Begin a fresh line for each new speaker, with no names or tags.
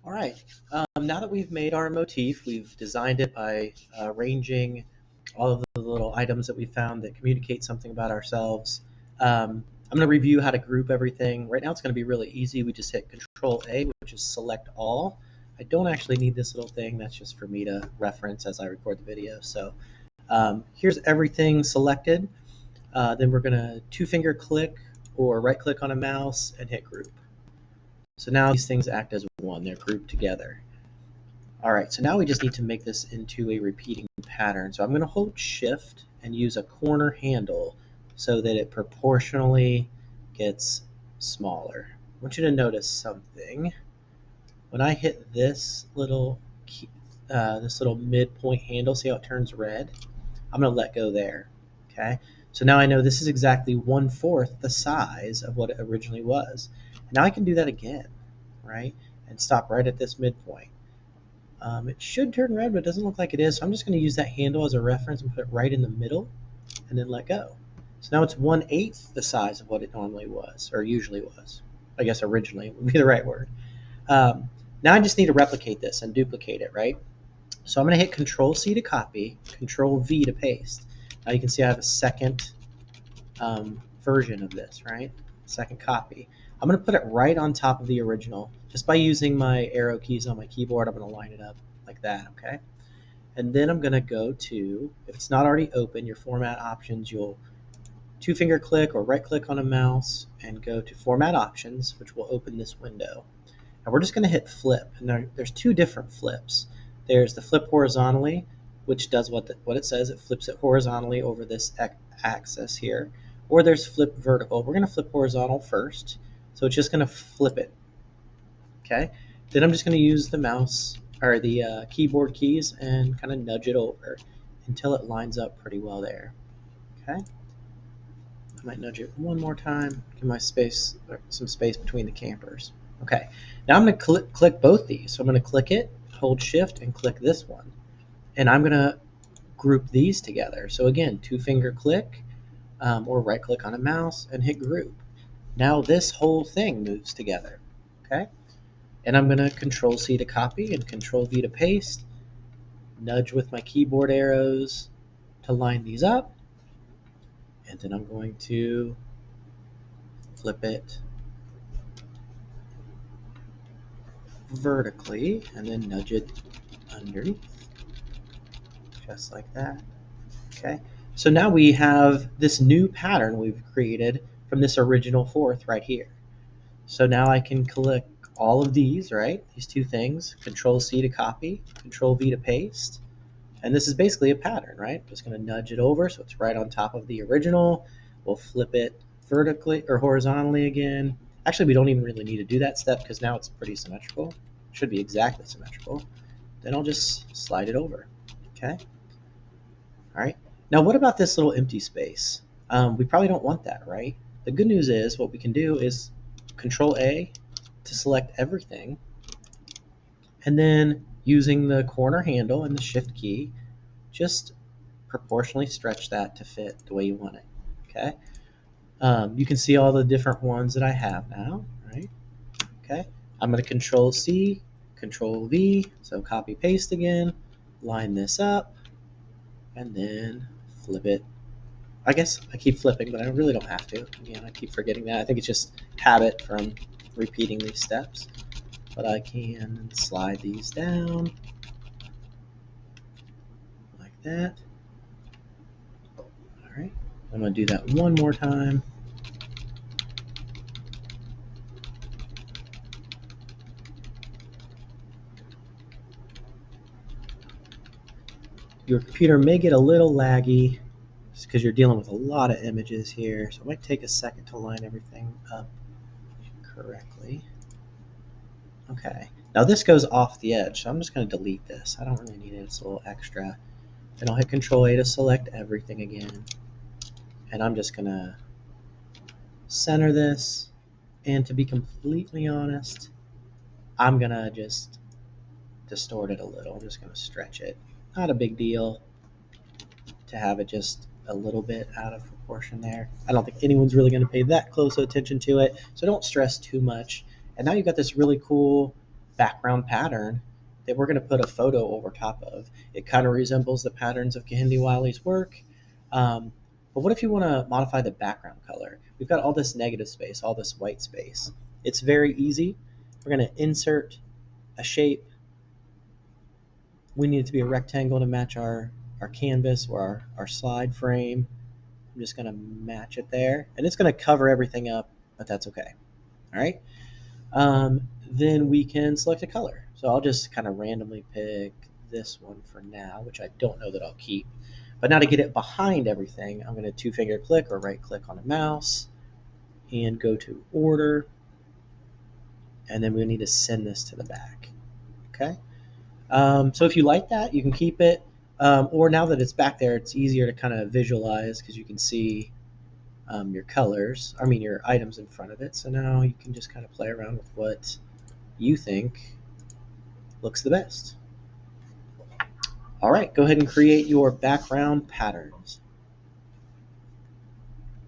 All right. Now that we've made our motif, we've designed it by arranging all of the little items that we found that communicate something about ourselves. I'm going to review how to group everything. Right now it's going to be really easy. We just hit Control A, which is select all. I don't actually need this little thing. That's just for me to reference as I record the video. So here's everything selected. Then we're going to two-finger click or right-click on a mouse and hit group. So now these things act as one. They're grouped together. All right, so now we just need to make this into a repeating pattern. So I'm going to hold Shift and use a corner handle so that it proportionally gets smaller. I want you to notice something. When I hit this little midpoint handle, see how it turns red? I'm going to let go there. Okay. So now I know this is exactly 1/4 the size of what it originally was. Now I can do that again, right? And stop right at this midpoint. It should turn red, but it doesn't look like it is. So I'm just going to use that handle as a reference and put it right in the middle and then let go. So now it's 1/8 the size of what it normally was, or usually was. I guess originally would be the right word. Now I just need to replicate this and duplicate it, right? So I'm going to hit Control C to copy, Control V to paste. Now you can see I have a second version of this, right? Second copy. I'm going to put it right on top of the original. Just by using my arrow keys on my keyboard, I'm going to line it up like that, okay? And then I'm going to go to, if it's not already open, your format options, you'll two-finger click or right-click on a mouse and go to Format Options, which will open this window. And we're just going to hit Flip. And there's two different flips. There's the flip horizontally, which does what it says. It flips it horizontally over this axis here. Or there's flip vertical. We're going to flip horizontal first. So it's just going to flip it. Okay. Then I'm just going to use the mouse or the keyboard keys and kind of nudge it over until it lines up pretty well there. Okay. I might nudge it one more time. Give my space, some space between the campers. Okay. Now I'm going to click both these. So I'm going to click it, hold Shift, and click this one. And I'm going to group these together. So again, two-finger click or right-click on a mouse and hit group. Now this whole thing moves together, okay? And I'm going to Control C to copy and Control V to paste, nudge with my keyboard arrows to line these up, and then I'm going to flip it vertically and then nudge it underneath, just like that, okay? So now we have this new pattern we've created from this original fourth right here. So now I can click all of these, right? These two things, Control C to copy, Control V to paste. And this is basically a pattern, right? I'm just going to nudge it over so it's right on top of the original. We'll flip it vertically or horizontally again. Actually, we don't even really need to do that step because now it's pretty symmetrical. It should be exactly symmetrical. Then I'll just slide it over, okay? All right. Now what about this little empty space? We probably don't want that, right? The good news is what we can do is Control A to select everything, and then using the corner handle and the Shift key, just proportionally stretch that to fit the way you want it, okay? You can see all the different ones that I have now, right? Okay, I'm going to Control C, Control V, so copy paste again, line this up, and then flip it. I guess I keep flipping, but I really don't have to. Again, I keep forgetting that. I think it's just habit from repeating these steps. But I can slide these down like that. All right, I'm going to do that one more time. Your computer may get a little laggy just because you're dealing with a lot of images here, so it might take a second to line everything up correctly. Okay, now this goes off the edge, so I'm just going to delete this. I don't really need it, it's a little extra. Then I'll hit Control A to select everything again. And I'm just going to center this. And to be completely honest, I'm going to just distort it a little. I'm just going to stretch it. Not a big deal to have it just a little bit out of proportion there. I don't think anyone's really going to pay that close attention to it, so don't stress too much. And now you've got this really cool background pattern that we're going to put a photo over top of. It kind of resembles the patterns of Kehinde Wiley's work. But what if you want to modify the background color? We've got all this negative space, all this white space. It's very easy. We're going to insert a shape. We need it to be a rectangle to match our canvas or our slide frame. I'm just going to match it there. And it's going to cover everything up, but that's okay. All right. Then we can select a color. So I'll just kind of randomly pick this one for now, which I don't know that I'll keep. But now to get it behind everything, I'm going to two-finger click or right-click on a mouse and go to Order. And then we need to send this to the back. Okay. So if you like that, you can keep it. Or now that it's back there, it's easier to kind of visualize because you can see your colors, your items in front of it. So now you can just kind of play around with what you think looks the best. All right, go ahead and create your background patterns.